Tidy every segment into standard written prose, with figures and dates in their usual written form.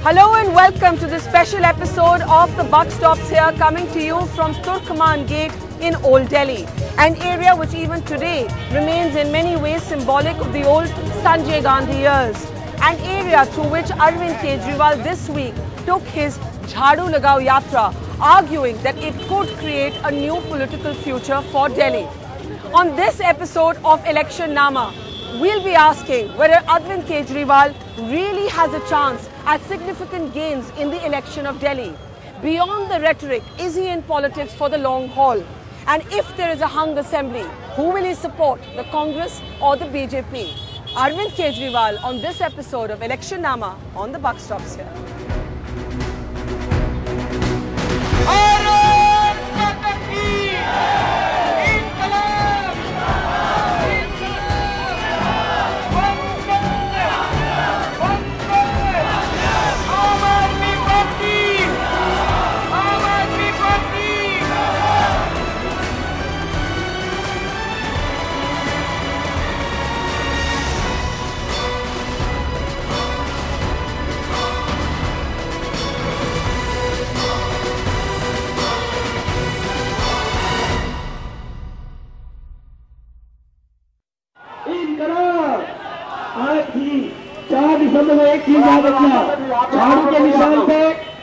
Hello and welcome to this special episode of The Buck Stops Here, coming to you from Turkman Gate in Old Delhi, an area which even today remains in many ways symbolic of the old Sanjay Gandhi years, an area through which Arvind Kejriwal this week took his Jhadu Lagao Yatra, arguing that it could create a new political future for Delhi. On this episode of Election Nama, we'll be asking whether Arvind Kejriwal really has a chance at significant gains in the election of Delhi. Beyond the rhetoric, is he in politics for the long haul? And if there is a hung assembly, who will he support, the Congress or the BJP? Arvind Kejriwal on this episode of Election Nama on The Buck Stops Here. आज ही 4 दिसंबर में एक चीज याद रखना, झाड़ू के निशान पे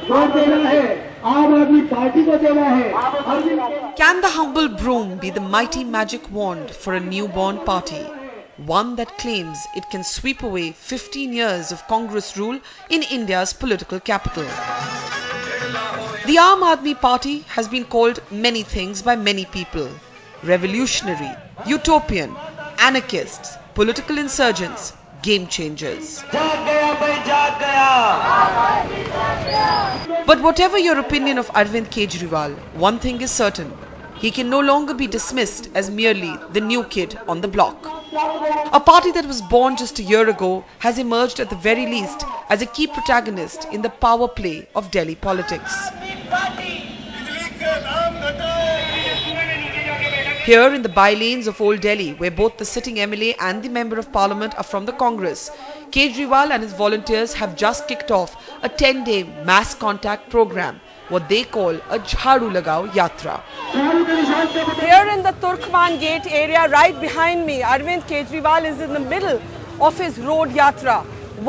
वोट देना है, आम आदमी पार्टी को देना है। Can the humble broom be the mighty magic wand for a newborn party? One that claims it can sweep away 15 years of Congress rule in India's political capital. The Aam Aadmi Party has been called many things by many people: revolutionary, utopian, anarchists, political insurgents, game changers. But whatever your opinion of Arvind Kejriwal, one thing is certain: he can no longer be dismissed as merely the new kid on the block. A party that was born just a year ago has emerged at the very least as a key protagonist in the power play of Delhi politics. Here in the by-lanes of Old Delhi, where both the sitting MLA and the Member of Parliament are from the Congress, Kejriwal and his volunteers have just kicked off a 10-day mass contact program, what they call a Jhadu Lagao Yatra. Here in the Turkman Gate area, right behind me, Arvind Kejriwal is in the middle of his road yatra,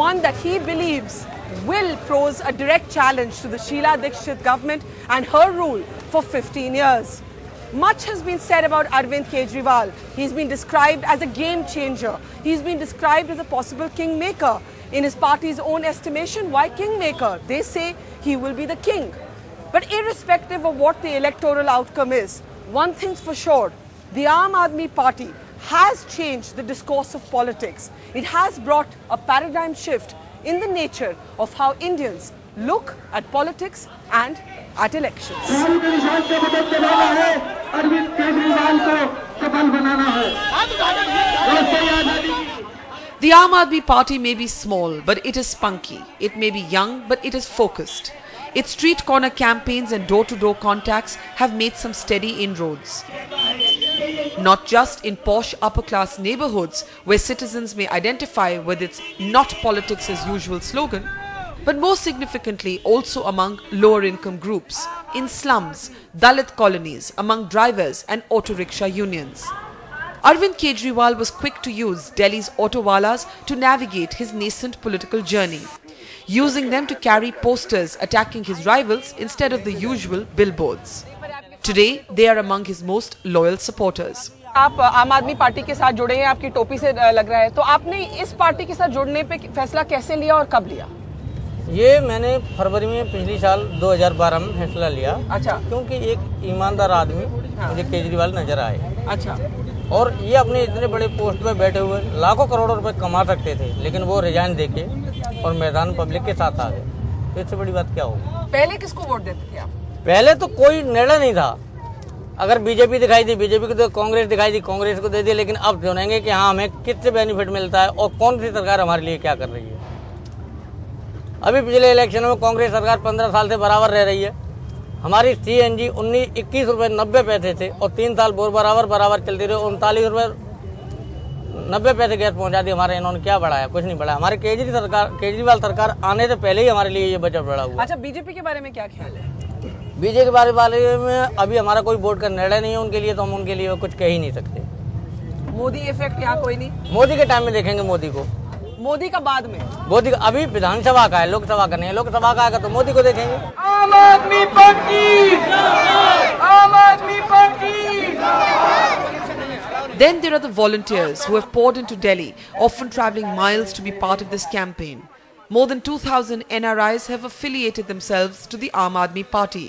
one that he believes will pose a direct challenge to the Sheila Dikshit government and her rule for 15 years. Much has been said about Arvind Kejriwal. He's been described as a game changer. He's been described as a possible kingmaker. In his party's own estimation, why kingmaker? They say he will be the king. But irrespective of what the electoral outcome is, one thing's for sure: the Aam Aadmi Party has changed the discourse of politics. It has brought a paradigm shift in the nature of how Indians look at politics and at elections. The Aam Aadmi Party may be small, but it is spunky. It may be young, but it is focused. Its street corner campaigns and door-to-door contacts have made some steady inroads. Not just in posh upper-class neighborhoods where citizens may identify with its "not politics as usual" slogan, but more significantly also among lower income groups, in slums, Dalit colonies, among drivers and auto rickshaw unions. Arvind Kejriwal was quick to use Delhi's autowalas to navigate his nascent political journey, using them to carry posters attacking his rivals instead of the usual billboards. Today, they are among his most loyal supporters. आप आम आदमी party के साथ जुड़े हैं, आपकी टोपी से लग रहा है, तो आपने इस पार्टी के साथ जुड़ने पे फैसला कैसे लिया और कब लिया? ये मैंने फरवरी में पिछली साल 2012 में फैसला लिया। अच्छा। क्योंकि एक ईमानदार आदमी मुझे केजरीवाल नजर आए। अच्छा। और ये अपने इतने बड़े पोस्ट पे बैठे हुए लाखों करोड़ों रुपए कमा सकते थे, लेकिन वो रिजाइन देके और मैदान पब्लिक के साथ आ गए। इससे बड़ी बात क्या होगी? पहले किसको वोट देते थे आप? पहले तो कोई निर्णय नहीं था। अगर बीजेपी दिखाई दी बीजेपी को, तो कांग्रेस दिखाई दी कांग्रेस को दे दिया। लेकिन अब सुनेंगे कि हाँ हमें किससे बेनिफिट मिलता है और कौन सी सरकार हमारे लिए क्या कर रही है। अभी पिछले इलेक्शन में कांग्रेस सरकार 15 साल से बराबर रह रही है। हमारी CNG 21 रुपये 90 पैसे थे और 3 साल बराबर चलती रही। 39 रुपये 90 पैसे गैस पहुंचा दी। हमारे इन्होंने क्या बढ़ाया? कुछ नहीं बढ़ाया। हमारे केजरीवाल सरकार आने से पहले ही हमारे लिए ये बजट बढ़ा हुआ। अच्छा, बीजेपी के बारे में क्या ख्याल है? बीजेपी के बारे में अभी हमारा कोई वोट का निर्णय नहीं है उनके लिए, तो हम उनके लिए कुछ कह ही नहीं सकते। मोदी इफेक्ट यहाँ कोई नहीं? मोदी के टाइम में देखेंगे मोदी को। मोदी का बाद में? मोदी का अभी विधानसभा का है, लोकसभा का नहीं है। लोकसभा का आएगा तो मोदी को देखेंगे। आम आदमी पार्टी, आम आदमी party. Then there are the volunteers who have poured into Delhi, often travelling miles to be part of this campaign. More than 2,000 NRIs have affiliated themselves to the Aam Aadmi Party.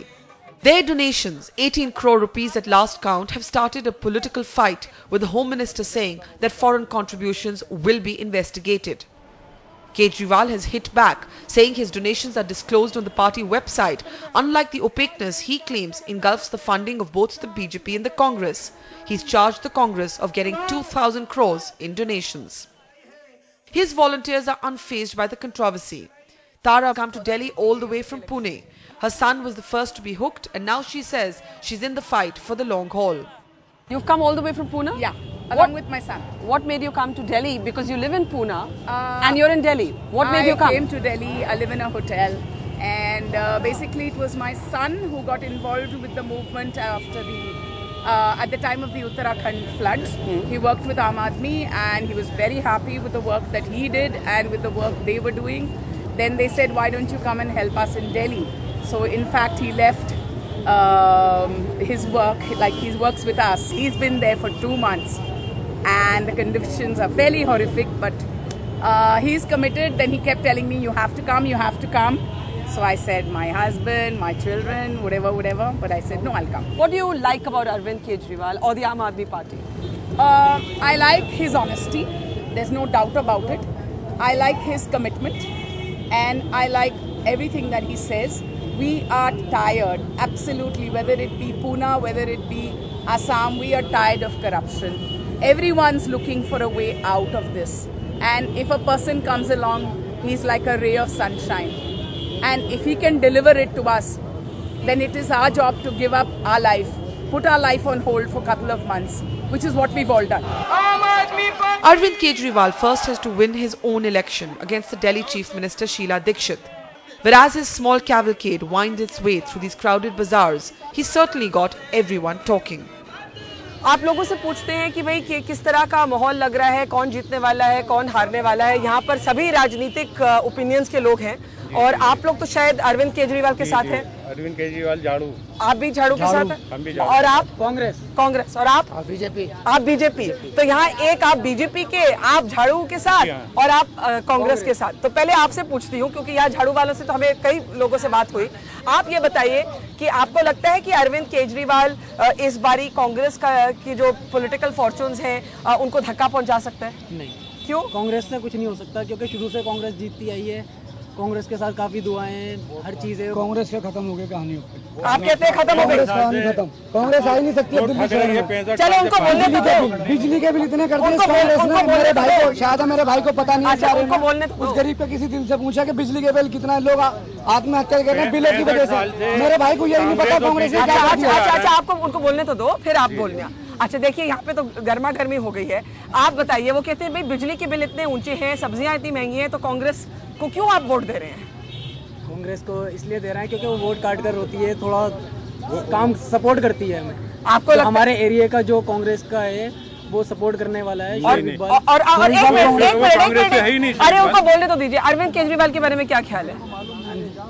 Their donations, 18 crore rupees at last count, have started a political fight, with the Home Minister saying that foreign contributions will be investigated. Kejriwal has hit back, saying his donations are disclosed on the party website, unlike the opaqueness he claims engulfs the funding of both the BJP and the Congress. He's charged the Congress of getting 2,000 crores in donations. His volunteers are unfazed by the controversy. Tara came to Delhi all the way from Pune. Her son was the first to be hooked, and now she says she's in the fight for the long haul. You've come all the way from Pune? Yeah, along with my son. What made you come to Delhi? Because you live in Pune and you're in Delhi. What made you come? I came to Delhi. I live in a hotel, and basically it was my son who got involved with the movement after at the time of the Uttarakhand floods. He worked with Aam Aadmi and he was very happy with the work that he did and with the work they were doing. Then they said, why don't you come and help us in Delhi? So in fact he left his work, like he works with us. He's been there for 2 months and the conditions are fairly horrific, but he's committed. Then he kept telling me, you have to come, you have to come. So I said, my husband, my children, whatever. But I said, no, I'll come. What do you like about Arvind Kejriwal or the Aam Aadmi Party? I like his honesty. There's no doubt about it. I like his commitment. And I like everything that he says. We are tired, absolutely, whether it be Pune, whether it be Assam, we are tired of corruption. Everyone's looking for a way out of this. And if a person comes along, he's like a ray of sunshine. And if he can deliver it to us, then it is our job to give up our life, put our life on hold for a couple of months, which is what we've all done. Arvind Kejriwal first has to win his own election against the Delhi Chief Minister Sheila Dikshit. But as his small cavalcade winds its way through these crowded bazaars, he certainly got everyone talking. आप लोगों से पूछते हैं कि भाई किस तरह का माहौल लग रहा है, कौन जीतने वाला है, कौन हारने वाला है। यहाँ पर सभी राजनीतिक ओपिनियंस के लोग हैं और आप लोग तो शायद अरविंद केजरीवाल के साथ हैं। अरविंद केजरीवाल झाड़ू। आप भी झाड़ू के साथ हैं? हम भी झाड़ू। और आप? कांग्रेस। और आप? बीजेपी। आप बीजेपी। तो यहाँ एक आप बीजेपी के, आप झाड़ू के साथ और आप कांग्रेस के साथ। तो पहले आपसे पूछती हूँ क्योंकि यहाँ झाड़ू वालों से तो हमें कई लोगों से बात हुई। आप ये बताइए कि आपको लगता है कि अरविंद केजरीवाल इस बारी कांग्रेस की जो पॉलिटिकल फॉर्चून्स हैं उनको धक्का पहुंचा सकता है? नहीं। क्यों? कांग्रेस से कुछ नहीं हो सकता क्योंकि शुरू से कांग्रेस जीतती आई है। कांग्रेस के साथ काफी दुआएं, हर चीज है। कांग्रेस के खत्म हो गई कहानी। आप कहते हैं खत्म हो गई? खत्म। कांग्रेस आ ही नहीं सकती दिल्ली शहर में। चलो उनको बोलने दो। बिजली के बिल इतने कर दिए कांग्रेस ने। मेरे भाई को शायद मेरे भाई को पता नहीं है। उनको बोलने दो। उस गरीब के किसी दिन से पूछा कि बिजली के बिल कितना है, लोग आत्महत्या कर रहे हैं बिलों की वजह से। मेरे भाई को यही नहीं पता कांग्रेस ने क्या किया। अच्छा, आपको उनको बोलने तो दो, फिर आप बोलना। अच्छा देखिए, यहाँ पे तो गर्मा गर्मी हो गई है। आप बताइए, वो कहते हैं भाई बिजली के बिल इतने ऊंचे हैं, सब्जियां इतनी महंगी हैं, तो कांग्रेस को क्यों आप वोट दे रहे हैं? कांग्रेस को इसलिए दे रहे हैं क्योंकि वो वोट काट कर होती है, थोड़ा काम सपोर्ट करती है हमें। आपको तो हमारे एरिया का जो कांग्रेस का है वो सपोर्ट करने वाला है। और एक मिनट, अरे उनको बोलने तो दीजिए। अरविंद केजरीवाल के बारे में क्या ख्याल है?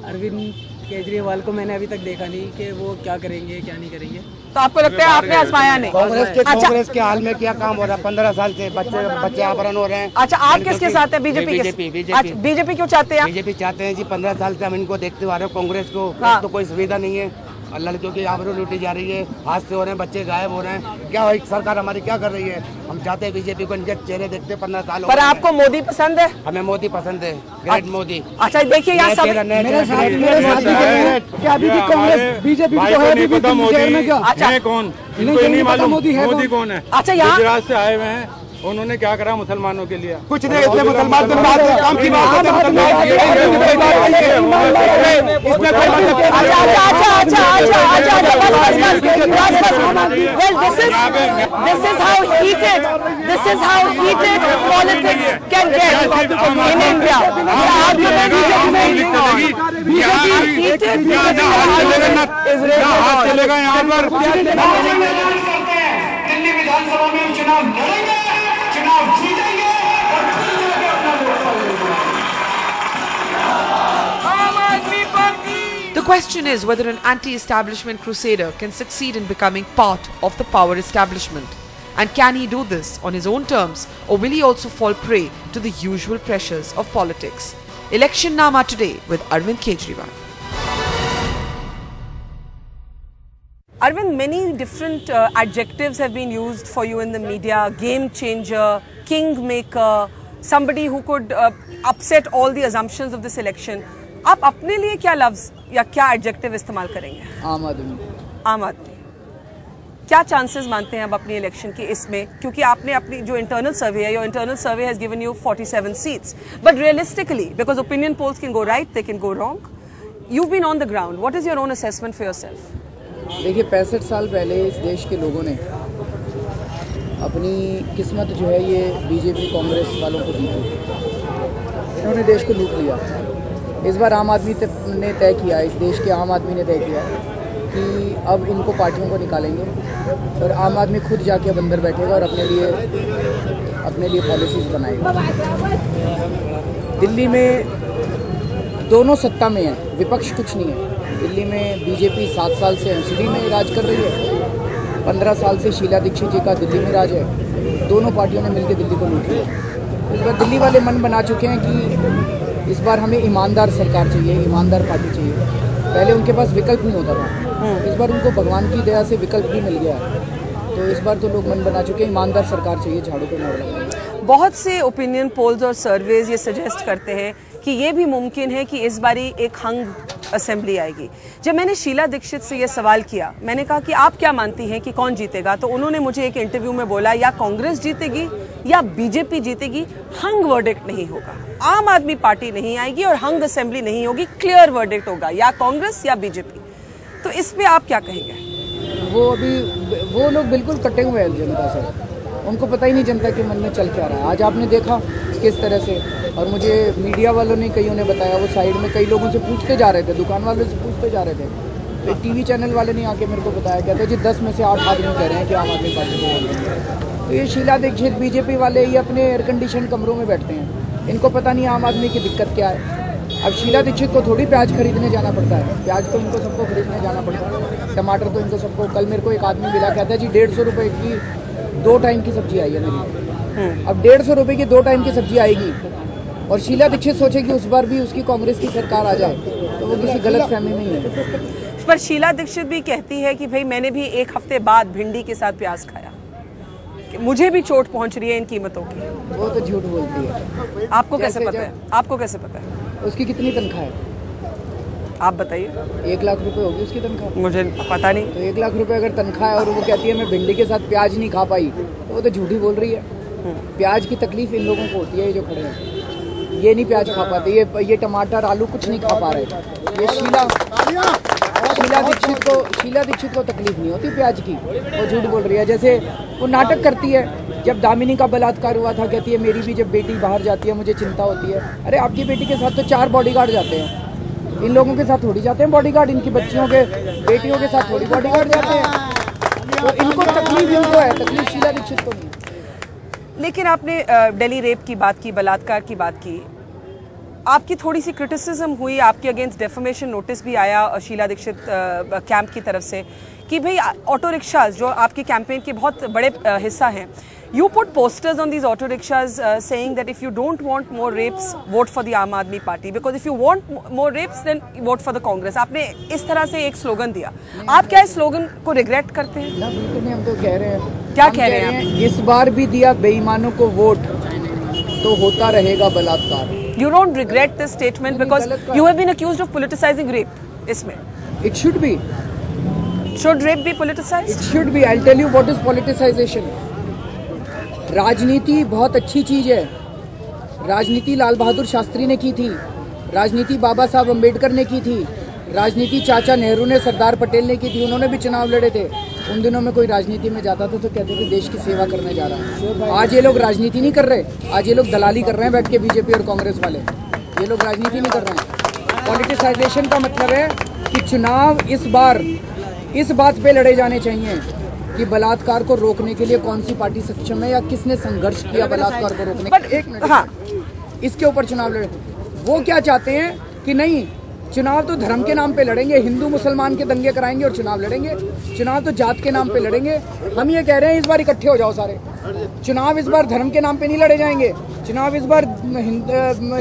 अरविंद केजरीवाल को मैंने अभी तक देखा नहीं कि वो क्या करेंगे क्या नहीं करेंगे। तो आपको लगता है आपने आजमाया नहीं? कांग्रेस के हाल में क्या काम हो रहा है? 15 साल से बच्चे अपहरण हो रहे हैं। अच्छा, आप किसके साथ हैं? बीजेपी। बीजेपी क्यों चाहते हैं? बीजेपी चाहते हैं जी, 15 साल से हम इनको देखते आ रहे हो। कांग्रेस को तो कोई सुविधा नहीं है, लड़कियों की आबरू लूटी जा रही है, हादसे हो रहे हैं, बच्चे गायब हो रहे हैं। क्या सरकार हमारी क्या कर रही है? हम चाहते हैं बीजेपी को इनके चेहरे देखते 15 साल। पर आपको मोदी पसंद है? हमें मोदी पसंद है, ग्रेट मोदी। अच्छा देखिए, यहाँ सब मेरे साथ क्या अभी भी कांग्रेस बीजेपी को है अभी भी शहर में क्या? अच्छा कौन? इनको नहीं मालूम मोदी कौन है? अच्छा, यहाँ गुजरात से आए हुए हैं, उन्होंने क्या करा मुसलमानों के लिए? कुछ नहीं, इतने मुसलमान तो बात काम की बात करते हैं। This is how heated politics can get in India. चलेगा यहाँ पर। दिल्ली विधानसभा में चुनाव लड़ेंगे, चुनाव जीतेंगे और फिर जाके अपना लोकसभा। आम आदमी party. The question is whether an anti-establishment crusader can succeed in becoming part of the power establishment. And can he do this on his own terms, or will he also fall prey to the usual pressures of politics? Election Nama today with Arvind Kejriwal. Arvind, many different adjectives have been used for you in the media: game changer, kingmaker, somebody who could upset all the assumptions of this election. आप अपने लिए क्या लफ्ज या क्या adjective इस्तेमाल करेंगे? आम आदमी। आम आदमी। क्या चांसेस मानते हैं आप अपनी इलेक्शन के इसमें, क्योंकि आपने अपनी जो इंटरनल सर्वे है, your internal survey has given you 47 seats, but realistically because opinion polls can go right, they can go wrong, you been on the ground, what is your own assessment for yourself? देखिए, 65 साल पहले इस देश के लोगों ने अपनी किस्मत जो है ये बीजेपी कांग्रेस वालों को दी थी। इन्होंने देश को लूट लिया। इस बार आम आदमी ने तय किया, इस देश के आम आदमी ने तय किया कि अब इनको पार्टियों को निकालेंगे और आम आदमी खुद जाके अब अंदर बैठेगा और अपने लिए पॉलिसीज़ बनाएगा। दिल्ली में दोनों सत्ता में है, विपक्ष कुछ नहीं है। दिल्ली में बीजेपी 7 साल से एमसीडी में राज कर रही है, 15 साल से शीला दीक्षित जी का दिल्ली में राज है। दोनों पार्टियों ने मिलकर दिल्ली को लूट लिया। इस बार दिल्ली वाले मन बना चुके हैं कि इस बार हमें ईमानदार सरकार चाहिए, ईमानदार पार्टी चाहिए। पहले उनके पास विकल्प नहीं होता था, इस बार उनको भगवान की दया से विकल्प भी मिल गया। तो इस बार तो लोग मन बना चुके हैं, ईमानदार सरकार चाहिए, झाड़ू पे मोड़ लगाएंगे। बहुत से ओपिनियन पोल्स और सर्वेज ये सजेस्ट करते हैं कि ये भी मुमकिन है कि इस बारी एक हंग असेंबली आएगी। जब मैंने शीला दीक्षित से ये सवाल किया, मैंने कहा कि आप क्या मानती हैं कि कौन जीतेगा, तो उन्होंने मुझे एक इंटरव्यू में बोला या कांग्रेस जीतेगी या बीजेपी जीतेगी, हंग वर्डिक्ट नहीं होगा। आम आदमी पार्टी नहीं आएगी और हंग असेंबली नहीं होगी, क्लियर वर्डिक्ट होगा, या कांग्रेस या बीजेपी। तो इस पे आप क्या कहेंगे? वो लोग बिल्कुल कटे हुए हैं जनता से, उनको पता ही नहीं जनता के मन में चल क्या रहा है। आज आपने देखा किस तरह से, और मुझे मीडिया वालों ने कईयों ने बताया, वो साइड में कई लोगों से पूछते जा रहे थे, दुकान वालों से पूछते जा रहे थे, तो टीवी चैनल वाले ने आके मेरे को बताया, कहते जी 10 में से 8 आदमी कह रहे हैं कि आम आदमी पार्टी को वोट देंगे। तो ये शीला दीक्षित बीजेपी वाले ये अपने एयर कंडीशन कमरों में बैठते हैं, इनको पता नहीं आम आदमी की दिक्कत क्या है। अब शीला दीक्षित को थोड़ी प्याज खरीदने जाना पड़ता है, प्याज तो इनको सबको खरीदने जाना पड़ता है, टमाटर तो इनको सबको। कल मेरे को एक आदमी मिला, कहता है जी 150 रुपये की 2 टाइम की सब्जी आई है मेरी। अब 150 रुपये की 2 टाइम की सब्जी आएगी और शीला दीक्षित सोचेगी उस बार भी उसकी कांग्रेस की सरकार आ जाए, तो वो किसी गलत फहमी में ही है। पर शीला दीक्षित भी कहती है कि भाई मैंने भी 1 हफ्ते बाद भिंडी के साथ प्याज खाया, मुझे भी चोट पहुंच रही है इन कीमतों की। वो तो झूठ बोलती है। आपको कैसे पता है? आपको कैसे पता है? उसकी कितनी तनख्वाह है आप बताइए। 1 लाख रुपए होगी उसकी तनख्वाह? मुझे पता नहीं। तो 1 लाख रुपए अगर तनख्वाह है और वो कहती है मैं भिंडी के साथ प्याज नहीं खा पाई, तो वो तो झूठी बोल रही है। प्याज की तकलीफ इन लोगों को होती है, ये जो खड़े हैं ये नहीं प्याज खा पाते, ये टमाटर आलू कुछ नहीं खा पा रहे। ये शीला दीक्षित को तकलीफ नहीं होती प्याज की, वो झूठ बोल रही है। जैसे वो नाटक करती है, जब दामिनी का बलात्कार हुआ था, कहती है मेरी भी जब बेटी बाहर जाती है मुझे चिंता होती है। अरे आपकी बेटी के साथ तो 4 बॉडीगार्ड जाते हैं, इन लोगों के साथ थोड़ी जाते हैं बॉडीगार्ड, इनकी बच्चियों के बेटियों के साथ थोड़ी बॉडीगार्ड जाते हैं। तो इनको तकलीफ इनको है, तकलीफ शीला दीक्षित को नहीं। लेकिन आपने दिल्ली रेप की बात की, बलात्कार की बात की, आपकी थोड़ी सी क्रिटिसिज्म हुई, आपके अगेंस्ट डेफमेशन नोटिस भी आया शीला दीक्षित कैंप की तरफ से कि भाई ऑटो रिक्शाज जो आपके कैंपेन के बहुत बड़े हिस्सा हैं, you put posters on these auto rickshaws saying that if you don't want more rapes, vote for the Aam Aadmi Party, because if you want more rapes, then vote for the Congress. आपने इस तरह से एक slogan दिया, आप क्या इस slogan को रिग्रेट करते हैं? ना बिल्कुल नहीं, हम तो कह रहे हैं। क्या कह रहे हैं आप? इस बार भी दिया बेईमानों को वोट तो होता रहेगा बलात्कार। You don't regret this statement because you have been accused of politicizing rape. इसमें It should be. Should rape be politicized? It should be. I'll tell you what is politicization. राजनीति बहुत अच्छी चीज़ है। राजनीति लाल बहादुर शास्त्री ने की थी, राजनीति बाबा साहब अम्बेडकर ने की थी, राजनीति चाचा नेहरू ने, सरदार पटेल ने की थी। उन्होंने भी चुनाव लड़े थे। उन दिनों में कोई राजनीति में जाता था तो कहते थे देश की सेवा करने जा रहा है। आज ये लोग राजनीति नहीं कर रहे, आज ये लोग दलाली कर रहे हैं बैठ के, बीजेपी और कांग्रेस वाले। ये लोग राजनीति नहीं कर रहे हैं। पॉलिटिसाइजेशन का मतलब है कि चुनाव इस बार इस बात पे लड़े जाने चाहिए कि बलात्कार को रोकने के लिए कौन सी पार्टी सक्षम है या किसने संघर्ष किया बलात्कार को रोकने के लिए। एक मिनट, हाँ, इसके ऊपर चुनाव लड़े। वो क्या चाहते हैं कि नहीं, चुनाव तो धर्म के नाम पे लड़ेंगे, हिंदू मुसलमान के दंगे कराएंगे और चुनाव लड़ेंगे। चुनाव तो जात के नाम पे लड़ेंगे। हम ये कह रहे हैं इस बार इकट्ठे हो जाओ सारे। चुनाव इस बार धर्म के नाम पे नहीं लड़े जाएंगे, चुनाव इस बार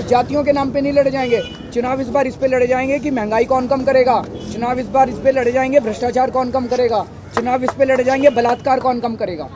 जातियों के नाम पे नहीं लड़े जाएंगे। चुनाव इस बार इस पे लड़े जाएंगे कि महंगाई कौन कम करेगा। चुनाव इस बार इस पे लड़े जाएंगे भ्रष्टाचार कौन कम करेगा। चुनाव इस पे लड़े जाएंगे बलात्कार कौन कम करेगा।